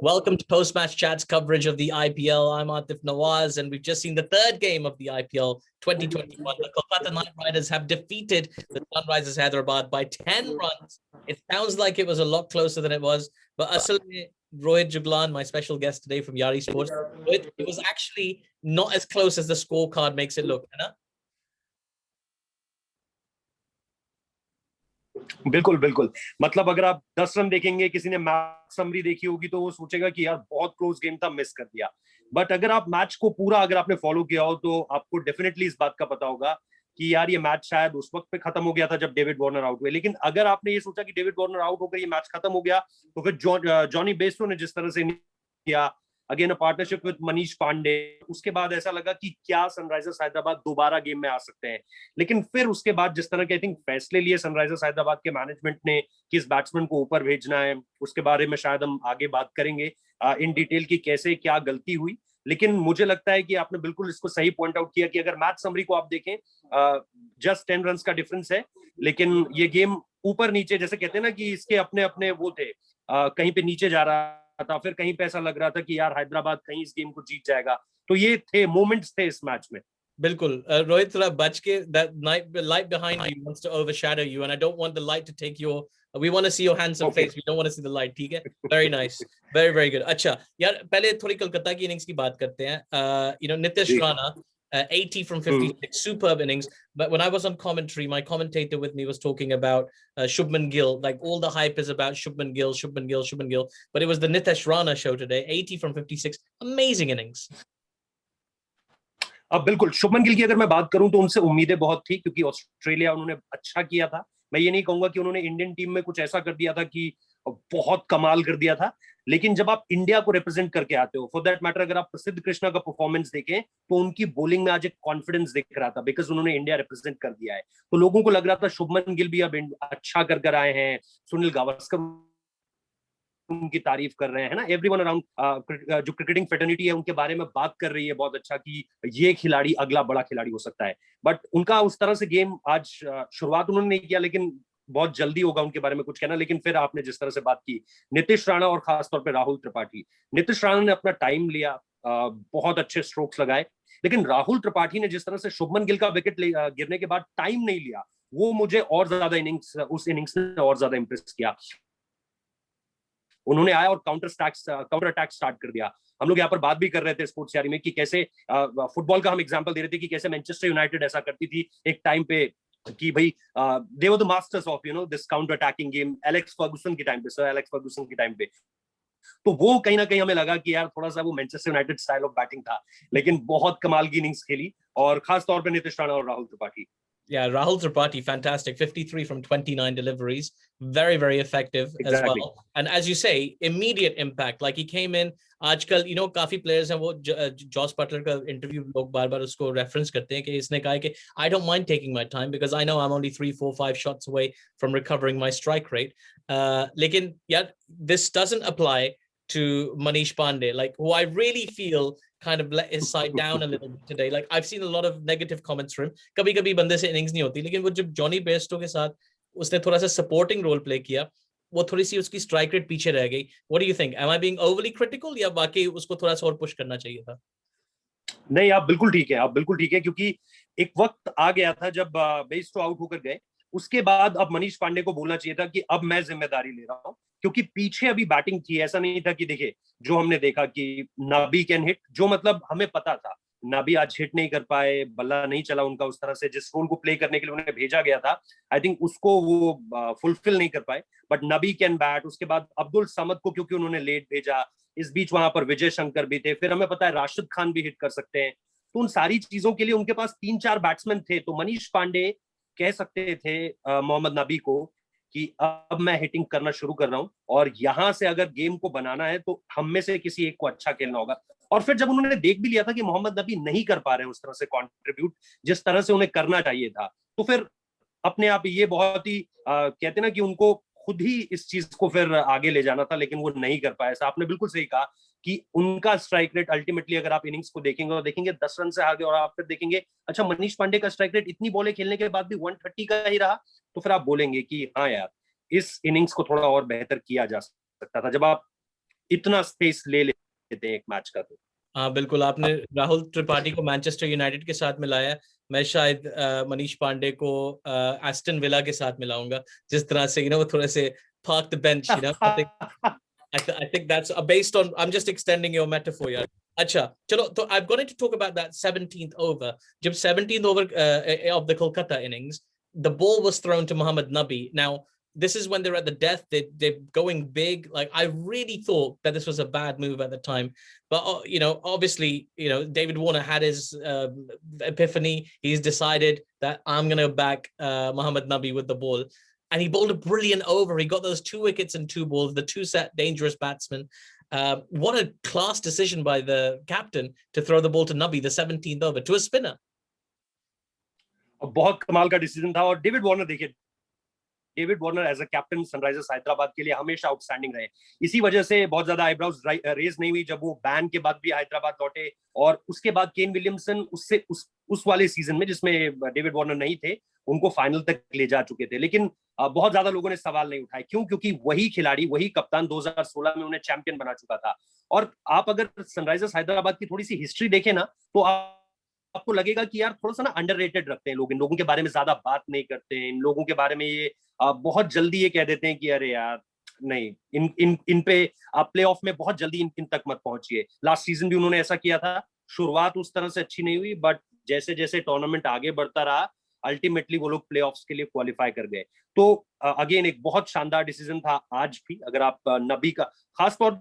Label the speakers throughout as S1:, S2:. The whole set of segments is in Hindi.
S1: Welcome to Post-Match Chat's coverage of the IPL. I'm Atif Nawaz, and we've just seen the third game of the IPL 2021. The Kolkata Knight Riders have defeated the Sunrisers Hyderabad by 10 runs. It sounds like it was a lot closer than it was, but asal mein, Rohit Juglan, my special guest today from Yari Sports, it was actually not as close as the scorecard makes it look, है ना?
S2: बिल्कुल बिल्कुल मतलब अगर आप 10 रन देखेंगे, किसी ने मैच समरी देखी होगी तो वो सोचेगा कि यार बहुत क्लोज गेम था, मिस कर दिया। बट अगर आप मैच को पूरा अगर आपने फॉलो किया हो तो आपको डेफिनेटली इस बात का पता होगा कि यार ये मैच शायद उस वक्त पे खत्म हो गया था जब डेविड वार्नर आउट हुए। लेकिन अगर आपने ये सोचा कि डेविड वार्नर आउट होकर ये मैच खत्म हो गया, तो फिर जॉनी बेस्टो ने जिस तरह से किया, again a partnership with Manish Pandey, उसके बाद ऐसा लगा कि क्या सनराइजर्स हैदराबाद दोबारा गेम में आ सकते हैं। लेकिन फिर उसके बाद जिस तरह के आई थिंक फैसले लिए सनराइजर्स हैदराबाद के मैनेजमेंट ने, किस बैट्समैन को ऊपर भेजना है, उसके बारे में शायद हम आगे बात करेंगे इन डिटेल की कैसे क्या गलती हुई। लेकिन मुझे लगता है कि आपने बिल्कुल इसको सही पॉइंट आउट किया कि अगर मैच समरी को आप देखें, जस्ट 10 रन का डिफरेंस है, लेकिन ये गेम ऊपर नीचे, जैसे कहते हैं ना कि इसके अपने अपने वो थे, कहीं पे नीचे जा रहा था, फिर कहीं पे ऐसा लग रहा था कि यार हैदराबाद कहीं इस गेम को जीत जाएगा। तो ये थे मोमेंट्स थे इस मैच में।
S1: बिल्कुल रोहित, थोड़ा बच के, that light behind you wants to overshadow you and I don't want the light to take your, we want to see your handsome face, we don't want to see the light, ठीक है? Very nice, very very good. अच्छा यार, पहले थोड़ी कोलकाता की इनिंग्स की बात करते हैं। Nitish Rana, 80 from 56, superb innings. But when I was on commentary, my commentator with me was talking about Shubman Gill, like all the hype is about Shubman Gill, Shubman Gill, Shubman Gill, but it was the Nitish Rana show today. 80 from 56, amazing innings.
S2: अब बिल्कुल शुभमन गिल की अगर मैं बात करूं तो उनसे उम्मीदें बहुत थी, क्योंकि ऑस्ट्रेलिया उन्होंने अच्छा किया था। मैं ये नहीं कहूंगा कि उन्होंने इंडियन टीम में कुछ ऐसा कर दिया था कि बहुत कमाल कर दिया था, लेकिन जब आप इंडिया को रिप्रेजेंट करके आते हो, फॉर दैट मैटर अगर आप प्रसिद्ध कृष्णा का परफॉर्मेंस देखें तो उनकी बॉलिंग में आज एक कॉन्फिडेंस दिख रहा था, बिकॉज उन्होंने इंडिया रिप्रेजेंट कर दिया है। तो लोगों को लग रहा था शुभमन गिल भी अब अच्छा कर आए हैं, सुनील गावस्कर उनकी तारीफ कर रहे हैं, ना, एवरीवन अराउंड जो क्रिकेटिंग फेटर्निटी है उनके बारे में बात कर रही है बहुत अच्छा कि ये खिलाड़ी अगला बड़ा खिलाड़ी हो सकता है। बट उनका उस तरह से गेम आज शुरुआत उन्होंने नहीं किया, लेकिन बहुत जल्दी होगा उनके बारे में कुछ कहना। लेकिन फिर आपने जिस तरह से बात की नीतीश राणा और खासतौर पर राहुल त्रिपाठी, नीतीश राणा ने अपना टाइम लिया, बहुत अच्छे स्ट्रोक्स लगाए, लेकिन राहुल त्रिपाठी ने जिस तरह से शुभमन गिल का विकेट गिरने के बाद टाइम नहीं लिया, वो मुझे और ज्यादा उस इनिंग्स ने और ज्यादा इंप्रेस किया। उन्होंने आया और काउंटर अटैक स्टार्ट कर दिया। हम लोग यहाँ पर बात भी कर रहे थे स्पोर्ट्स यारी में कि कैसे फुटबॉल का हम एग्जांपल दे रहे थे कि कैसे मैनचेस्टर यूनाइटेड ऐसा करती थी एक टाइम पे कि भाई they were the masters of this counter attacking game, Alex Ferguson के टाइम पे, सर एलेक्स फर्गुसन के टाइम पे। तो वो कहीं ना कहीं हमें लगा कि यार थोड़ा सा वो Manchester United style of batting था, लेकिन बहुत कमाल की इनिंग्स खेली, और खास तौर पे नीतीश राणा और Rahul Tripathi.
S1: Yeah, Rahul Tripathi, fantastic. 53 from 29 deliveries. Very, very effective as well. And as you say, immediate impact. Like he came in, आजकल काफी players हैं, वो जॉस बटलर का इंटरव्यू लोग बार बार उसको रेफरेंस करते हैं कि इसने कहा कि I don't mind taking my time because I know I'm only 3, 4, 5 shots away from recovering my strike rate. लेकिन यार, this doesn't apply to Manish Pandey, like who I really feel kind of let his side down a little bit today. Like I've seen a lot of negative comments from him. कभी-कभी बंदे से innings नहीं होती, लेकिन वो जब जॉनी बेस्टो के साथ उसने थोड़ा सा सपोर्टिंग रोल प्ले किया, वो थोड़ी सी उसकी स्ट्राइक रेट पीछे रह गई। What do you think? Am I being overly critical या वाकई उसको थोड़ा सा और पुश करना चाहिए था?
S2: नहीं, आप बिल्कुल ठीक है, आप बिल्कुल ठीक है, क्योंकि एक वक्त आ गया था जब बेस्टो आउट होकर गए, उसके बाद अब मनीष पांडे को बोलना चाहिए था कि अब मैं जिम्मेदारी ले रहा हूं, क्योंकि पीछे अभी बैटिंग थी। ऐसा नहीं था कि देखिए जो हमने देखा कि नबी कैन हिट, जो मतलब हमें पता था नबी आज हिट नहीं कर पाए, बल्ला नहीं चला उनका उस तरह से, जिस रोल को प्ले करने के लिए उन्हें भेजा गया था, आई थिंक उसको वो फुलफिल नहीं कर पाए। बट नबी कैन बैट, उसके बाद अब्दुल समद को क्योंकि उन्होंने लेट भेजा, इस बीच वहां पर विजय शंकर भी थे, फिर हमें पता है राशिद खान भी हिट कर सकते हैं। तो उन सारी चीजों के लिए उनके पास 3-4 बैट्समैन थे। तो मनीष पांडे कह सकते थे मोहम्मद नबी को कि अब मैं हिटिंग करना शुरू कर रहा हूं, और यहां से अगर गेम को बनाना है तो हम में से किसी एक को अच्छा खेलना होगा। और फिर जब उन्होंने देख भी लिया था कि मोहम्मद नबी नहीं कर पा रहे उस तरह से कंट्रीब्यूट जिस तरह से उन्हें करना चाहिए था, तो फिर अपने आप ये बहुत ही कहते ना कि उनको खुद ही इस चीज को फिर आगे ले जाना था, लेकिन वो नहीं कर पाया। आपने बिल्कुल सही कहा कि उनका स्ट्राइक रेट अल्टीमेटली अगर आप इनिंग्स को देखेंगे और देखेंगे 10 रन से आगे, और आप फिर देखेंगे अच्छा मनीष पांडे का स्ट्राइक रेट इतनी बॉलें खेलने के बाद भी 130 का ही रहा, तो फिर आप बोलेंगे कि हाँ यार, इस इनिंग्स को थोड़ा और बेहतर किया जा सकता था। जब आप इतना स्पेस ले लेते हैं एक मैच का। तो
S1: हाँ बिल्कुल, आपने राहुल त्रिपाठी को मैनचेस्टर यूनाइटेड के साथ मिलाया। मैं शायद मनीष पांडे को एस्टन विला के साथ मिलाऊंगा, जिस तरह से वो थोड़े से park the bench, I think that's based on, I'm just extending your metaphor यार। अच्छा चलो, तो I'm going to talk about that 17th over। जब 17th over of the Kolkata innings, the ball was thrown to Mohammad Nabi. Now this is when they're at the death, they're going big. Like, I really thought that this was a bad move at the time, but obviously David Warner had his epiphany. He's decided that I'm going to back Mohammad Nabi with the ball, and he bowled a brilliant over. He got those 2 wickets and 2 balls, the 2 set dangerous batsmen. What a class decision by the captain to throw the ball to Nabi, the 17th over, to a spinner.
S2: बहुत कमाल का डिसीजन था। और डेविड वार्नर, देखिए David Warner as a captain Sunrisers Hyderabad के लिए हमेशा आउटस्टैंडिंग रहे। इसी वजह से बहुत ज्यादा आईब्राउज रेज नहीं हुई जब वो बैन के बाद भी हैदराबाद लौटे। और उसके बाद केन विलियमसन उससे उस वाले सीजन में जिसमें डेविड वार्नर नहीं थे, उनको फाइनल तक ले जा चुके थे। लेकिन बहुत ज्यादा लोगों ने सवाल नहीं उठाए। क्यों? क्योंकि वही खिलाड़ी, वही कप्तान 2016 में उन्हें चैंपियन बना चुका था। और आप अगर सनराइजर्स हैदराबाद की थोड़ी सी हिस्ट्री देखें ना, तो आपको लगेगा कि यार थोड़ा सा ना अंडररेटेड रखते हैं लोग, इन लोगों के बारे में ज्यादा बात नहीं करते हैं, इन लोगों के बारे में ये बहुत जल्दी ये कह देते हैं कि अरे यार नहीं, इन पे आप प्ले ऑफ में बहुत जल्दी इन तक मत पहुंचिए। लास्ट सीजन भी उन्होंने ऐसा किया था। शुरुआत उस तरह से अच्छी नहीं हुई, बट जैसे जैसे टूर्नामेंट आगे बढ़ता रहा, अल्टीमेटली वो लोग प्ले ऑफ्स के लिए क्वालिफाई कर गए। तो अगेन एक बहुत शानदार डिसीजन था आज भी। अगर आप नबी का खासतौर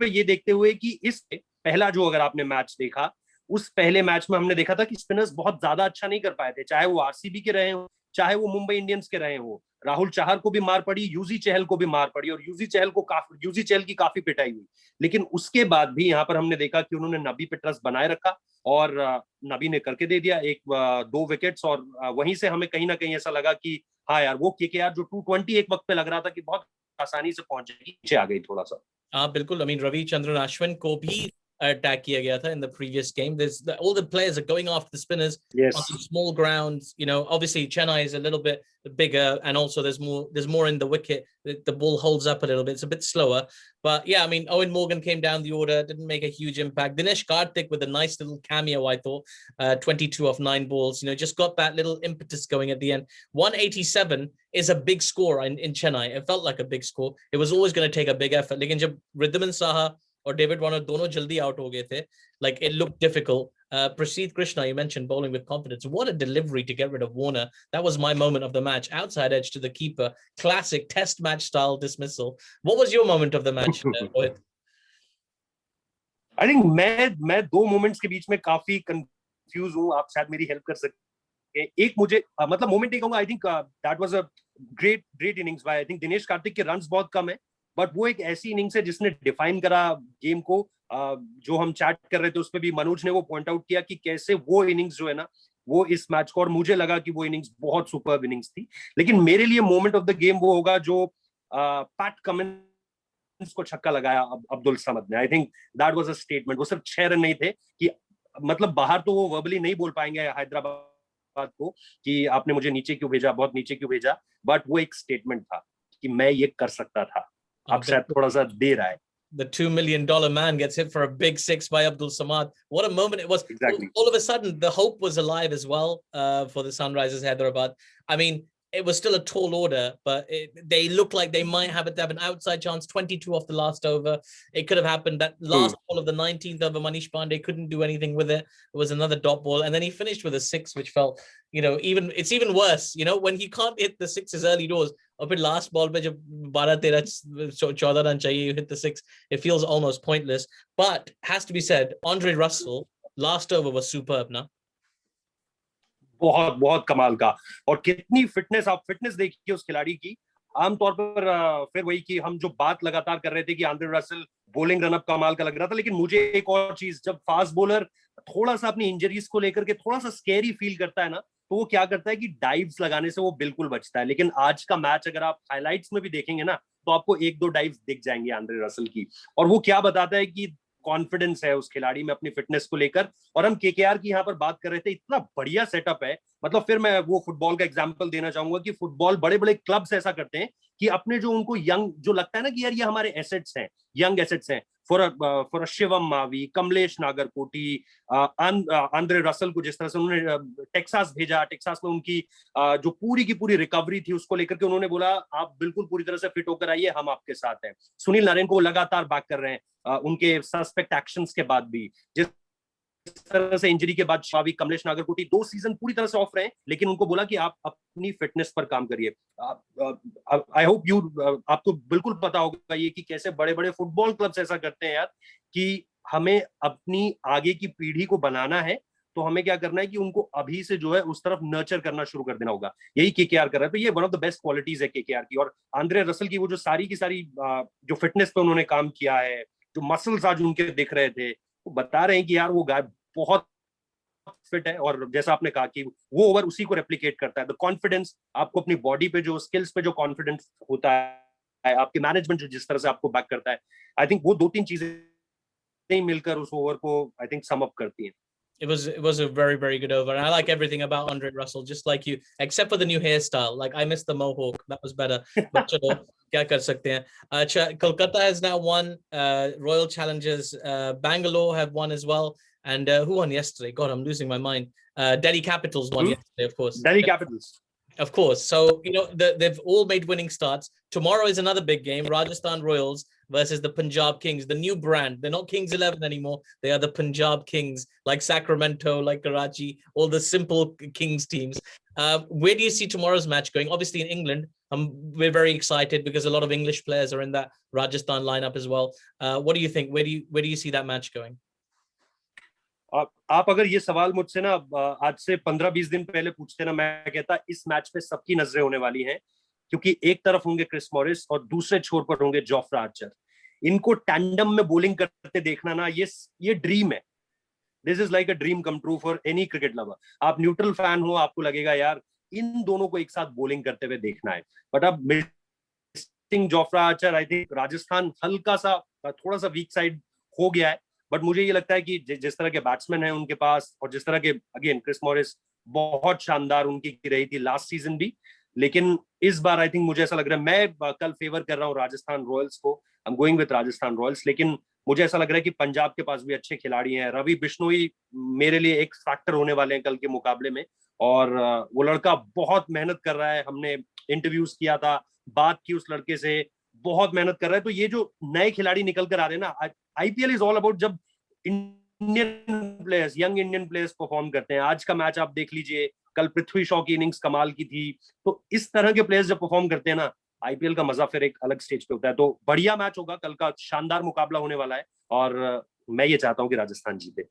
S2: पे ये देखते हुए कि इस पहला जो अगर आपने मैच देखा, उस पहले मैच में हमने देखा था कि स्पिनर्स बहुत ज्यादा अच्छा नहीं कर पाए थे, चाहे वो आरसीबी के रहे हो, चाहे वो मुंबई इंडियंस के रहे हो। राहुल चाहर को भी मार पड़ी, यूजी चहल को भी मार पड़ी, और यूजी चहल की काफी पिटाई हुई। लेकिन उसके बाद भी यहाँ पर हमने देखा कि उन्होंने नबी पे ट्रस्ट बनाए रखा, और नबी ने करके दे दिया 2 विकेट्स। और वहीं से हमें कहीं ना कहीं ऐसा लगा कि हाँ यार, वो केकेआर जो 220 एक वक्त पे लग रहा था कि बहुत आसानी से पहुंच जाएगी, नीचे आ गई थोड़ा सा।
S1: हाँ बिल्कुल, रविचंद्रन अश्विन को भी attack किया गया था in the previous game. All the players are going after the spinners on small grounds. Obviously Chennai is a little bit bigger, and also there's more in the wicket. The ball holds up a little bit. It's a bit slower, but yeah, Owen Morgan came down the order, didn't make a huge impact. Dinesh Karthik with a nice little cameo, I thought. 22 of 9 balls. Just got that little impetus going at the end. 187 is a big score in Chennai. It felt like a big score. It was always going to take a big effort. लेकिन जब Riddhiman Saha और डेविड वार्नर दोनों जल्दी आउट हो गए थे, like it looked difficult. Prasidh Krishna, you mentioned bowling with confidence. What a delivery to get rid of Warner. That was my moment of the match. Outside edge to the keeper. Classic test match style dismissal. What was your moment of the match, Rohit?
S2: I think मैं 2 मोमेंट्स के बीच में काफी कंफ्यूज हूँ। आप शायद मेरी हेल्प कर सकते हैं। एक मुझे मतलब मोमेंट नहीं कहूंगा। I think that was a great innings bye, I think Dinesh Karthik के रन्स बहुत कम है, बट वो एक ऐसी इनिंग्स है जिसने डिफाइन करा गेम को। जो हम चैट कर रहे थे उस पर भी मनोज ने वो पॉइंट आउट किया कि कैसे वो इनिंग्स जो है ना, वो इस मैच को, और मुझे लगा कि वो इनिंग्स बहुत सुपर्ब इनिंग्स थी। लेकिन मेरे लिए मोमेंट ऑफ द गेम वो होगा जो पैट कमिंस को छक्का लगाया अब्दुल समद ने। I think that was a statement. वो सिर्फ 6 रन नहीं थे कि मतलब बाहर तो वो वर्बली नहीं बोल पाएंगे हैदराबाद को कि आपने मुझे नीचे क्यों भेजा, बहुत नीचे क्यों भेजा, बट वो एक स्टेटमेंट था कि मैं ये कर सकता था। अब शायद थोड़ा सा दे रहा है।
S1: The $2 million man gets hit for a big 6 by Abdul Samad. What a moment it was.
S2: Exactly.
S1: All of a sudden, the hope was alive as well for the Sunrisers Hyderabad. I mean, it was still a tall order, but they looked like they might have an outside chance. 22 off the last over. It could have happened. That last ball of the 19th over, Manish Pandey couldn't do anything with it. It was another dot ball. And then he finished with a 6, which felt, it's even worse, when he can't hit the 6s early doors. और फिर लास्ट बॉल पे जब 12-13-14 रन चाहिए, you hit the 6, it feels almost pointless. But has to be said, Andre Russell last over was superb ना।
S2: बहुत बहुत कमाल का। और कितनी फिटनेस, आप फिटनेस देखिए उस खिलाड़ी की। आमतौर पर फिर वही कि हम जो बात लगातार कर रहे थे कि आंद्रे रसल बॉलिंग रनअप कमाल का लग रहा था, लेकिन मुझे एक और चीज, जब फास्ट बॉलर थोड़ा सा अपनी इंजरीज को लेकर के थोड़ा सा स्कैरी फील करता है ना, तो वो क्या करता है कि डाइव्स लगाने से वो बिल्कुल बचता है। लेकिन आज का मैच अगर आप हाइलाइट्स में भी देखेंगे ना, तो आपको 1-2 डाइव्स दिख जाएंगे आंद्रे रसल की। और वो क्या बताता है कि कॉन्फिडेंस है उस खिलाड़ी में अपनी फिटनेस को लेकर। और हम केकेआर की यहाँ पर बात कर रहे थे, इतना बढ़िया सेटअप है। मतलब फिर मैं वो फुटबॉल का एग्जांपल देना चाहूंगा कि फुटबॉल बड़े बड़े क्लब्स ऐसा करते हैं कि अपने जो उनको यंग जो लगता है ना कि यार ये हमारे एसेट्स हैं, यंग एसेट्स हैं, for a Shivam Mavi, Kamlesh Nagarkoti, Andre Russell को जिस तरह से उन्होंने टेक्सास भेजा, टेक्सास में उनकी जो पूरी की पूरी रिकवरी थी उसको लेकर के उन्होंने बोला आप बिल्कुल पूरी तरह से फिट होकर आइए, हम आपके साथ हैं। सुनील नारायण को वो लगातार बैक कर रहे हैं उनके सस्पेक्ट एक्शंस के बाद भी। जिस तरह से इंजरी के बाद शावी, कमलेश नागरकोटी 2 सीजन पूरी तरह से ऑफ रहे, लेकिन उनको बोला कि आप अपनी फिटनेस पर काम करिए। आई होप यू, आपको बिल्कुल पता होगा ये कि कैसे बड़े बड़े फुटबॉल क्लब्स ऐसा करते हैं यार, कि हमें अपनी आगे की पीढ़ी को बनाना है तो हमें क्या करना है कि उनको अभी से जो है उस तरफ नर्चर करना शुरू कर देना होगा। यही केकेआर कर रहा है। तो ये one of the best qualities है केकेआर की। और आंद्रे रसल की वो जो सारी की सारी जो फिटनेस पे उन्होंने काम किया है, जो मसल्स आज उनके दिख रहे थे, वो बता रहे हैं कि यार वो गाय बहुत फिट है। और जैसा आपने कहा कि वो ओवर उसी को रेप्लिकेट करता है। द कॉन्फिडेंस, आपको अपनी बॉडी पे जो स्किल्स पे जो कॉन्फिडेंस होता है, आपके मैनेजमेंट जो जिस तरह से आपको बैक करता है, आई थिंक वो 2-3 चीजें मिलकर उस ओवर को आई थिंक सम अप करती हैं।
S1: It was a very good over, and I like everything about Andre Russell, just like you, except for the new hairstyle. Like I missed the mohawk, that was better. But chalo, kya kar sakte hain? Kolkata has now won. Royal Challengers Bangalore have won as well. And who won yesterday? God, I'm losing my mind. Delhi Capitals won yesterday, of course.
S2: Delhi Capitals.
S1: Of course. So, they've all made winning starts. Tomorrow is another big game, Rajasthan Royals versus the Punjab Kings, the new brand. They're not Kings 11 anymore. They are the Punjab Kings, like Sacramento, like Karachi, all the simple Kings teams. Where do you see tomorrow's match going? Obviously in England, we're very excited because a lot of English players are in that Rajasthan lineup as well. What do you think? Where do you see that match going?
S2: आप अगर ये सवाल मुझसे ना आज से 15-20 दिन पहले पूछते ना, मैं कहता इस मैच पे सबकी नजरें होने वाली हैं, क्योंकि एक तरफ होंगे क्रिस मॉरिस और दूसरे छोर पर होंगे जोफ्रा आर्चर। इनको टैंडम में बॉलिंग करते देखना ना, ये ड्रीम है। This is like a dream come true for any cricket lover. आप न्यूट्रल फैन हो, आपको लगेगा यार इन दोनों को एक साथ बॉलिंग करते हुए देखना है। बट अब missing Jofra Archer, I think Rajasthan हल्का सा थोड़ा सा वीक साइड हो गया है। बट मुझे ये लगता है कि जिस तरह के बैट्समैन हैं उनके पास, और जिस तरह के, अगेन क्रिस मॉरिस बहुत शानदार उनकी रही थी लास्ट सीजन भी, लेकिन इस बार आई थिंक मुझे ऐसा लग रहा है, मैं कल फेवर कर रहा हूँ राजस्थान रॉयल्स को। I am going with Rajasthan Royals. लेकिन मुझे ऐसा लग रहा है कि पंजाब के पास भी अच्छे खिलाड़ी हैं। रवि बिश्नोई मेरे लिए एक फैक्टर होने वाले हैं कल के मुकाबले में। और वो लड़का बहुत मेहनत कर रहा है। हमने इंटरव्यूज किया था, बात की उस लड़के से, बहुत मेहनत कर रहा है। तो ये जो नए खिलाड़ी निकल कर आ रहे हैं ना, आईपीएल इज ऑल अबाउट जब Indian players, young Indian players perform करते हैं। आज का मैच आप देख लीजिए, कल पृथ्वी शॉ की इनिंग्स कमाल की थी। तो इस तरह के प्लेयर्स जब परफॉर्म करते हैं ना, आईपीएल का मजा फिर एक अलग स्टेज पे होता है। तो बढ़िया मैच होगा कल का, शानदार मुकाबला होने वाला है। और मैं ये चाहता हूँ कि राजस्थान जीते।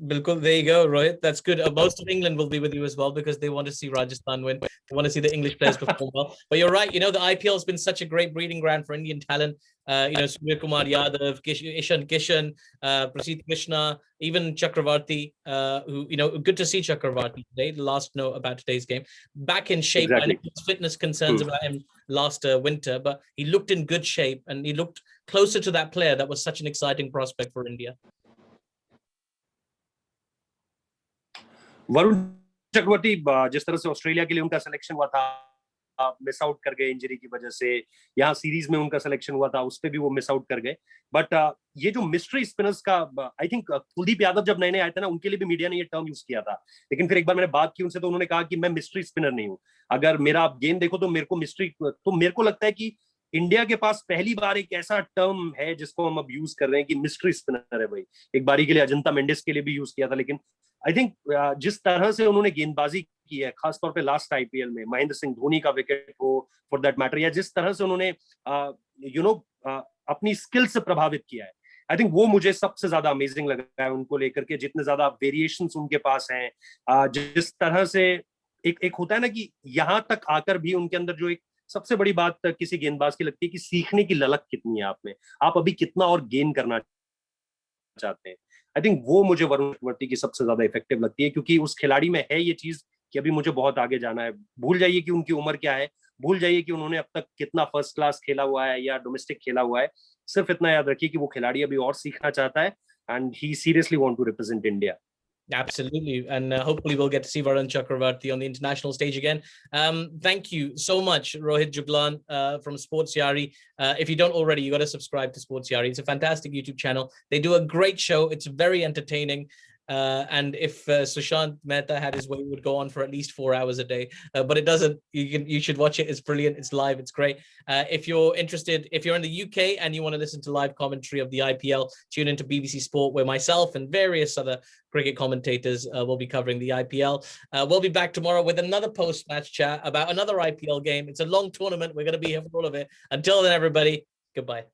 S1: Bilkul, there you go, Rohit. That's good. Most of England will be with you as well because they want to see Rajasthan win. They want to see the English players perform well. But you're right. The IPL has been such a great breeding ground for Indian talent. Surya Kumar Yadav, Ishan Kishan, Prasidh Krishna, even Chakravarti. Who good to see Chakravarti today. The last note about today's game, back in shape.
S2: Exactly.
S1: I know there's fitness concerns about him last winter, but he looked in good shape and he looked closer to that player that was such an exciting prospect for India.
S2: Varun Chakravarthy, जिस तरह से ऑस्ट्रेलिया के लिए उनका सिलेक्शन हुआ था, मिस आउट कर गए इंजरी की वजह से। यहाँ सीरीज में उनका सिलेक्शन हुआ था, उस पर भी वो मिस आउट कर गए। बट ये जो मिस्ट्री स्पिनर्स का, आई थिंक कुलदीप यादव जब नए नए आए थे ना, उनके लिए भी मीडिया ने ये टर्म यूज किया था। लेकिन फिर एक बार मैंने बात की उनसे, तो उन्होंने कहा कि मैं मिस्ट्री स्पिनर नहीं हूँ। अगर मेरा आप गेम देखो तो मेरे को लगता है कि इंडिया के पास पहली बार एक ऐसा टर्म है जिसको हम अब यूज कर रहे हैं कि मिस्ट्री स्पिनर है भाई। एक बारी के लिए अजंता मेंडिस के लिए भी यूज किया था। लेकिन आई थिंक जिस तरह से उन्होंने गेंदबाजी की है, खासतौर पे लास्ट आईपीएल में, महेंद्र सिंह धोनी का विकेट हो फॉर दैट मैटर, या जिस तरह से उन्होंने अपनी स्किल से प्रभावित किया है, आई थिंक वो मुझे सबसे ज्यादा अमेजिंग लगा है उनको लेकर के। जितने ज्यादा वेरिएशंस उनके पास हैं, जिस तरह से एक होता है ना कि यहां तक आकर भी उनके अंदर जो एक सबसे बड़ी बात किसी गेंदबाज की लगती है कि सीखने की ललक कितनी है आप में, आप अभी कितना और गेन करना चाहते हैं। आई थिंक वो मुझे वरुण चक्रवर्ती की सबसे ज्यादा इफेक्टिव लगती है, क्योंकि उस खिलाड़ी में है ये चीज कि अभी मुझे बहुत आगे जाना है। भूल जाइए कि उनकी उम्र क्या है, भूल जाइए कि उन्होंने अब तक कितना फर्स्ट क्लास खेला हुआ है या डोमेस्टिक खेला हुआ है। सिर्फ इतना याद रखिए कि वो खिलाड़ी अभी और सीखना चाहता है, and he seriously want to represent India.
S1: Absolutely, and hopefully we'll get to see Varun Chakravarti on the international stage again. Thank you so much, Rohit Jublan from Sports Yari. If you don't already, you got to subscribe to Sports Yari. It's a fantastic YouTube channel. They do a great show. It's very entertaining. And if Sushant Mehta had his way, it would go on for at least 4 hours a day. But it doesn't. You should watch it. It's brilliant. It's live. It's great. If you're interested, if you're in the UK and you want to listen to live commentary of the IPL, tune into BBC Sport, where myself and various other cricket commentators will be covering the IPL. We'll be back tomorrow with another post-match chat about another IPL game. It's a long tournament. We're going to be here for all of it. Until then, everybody, goodbye.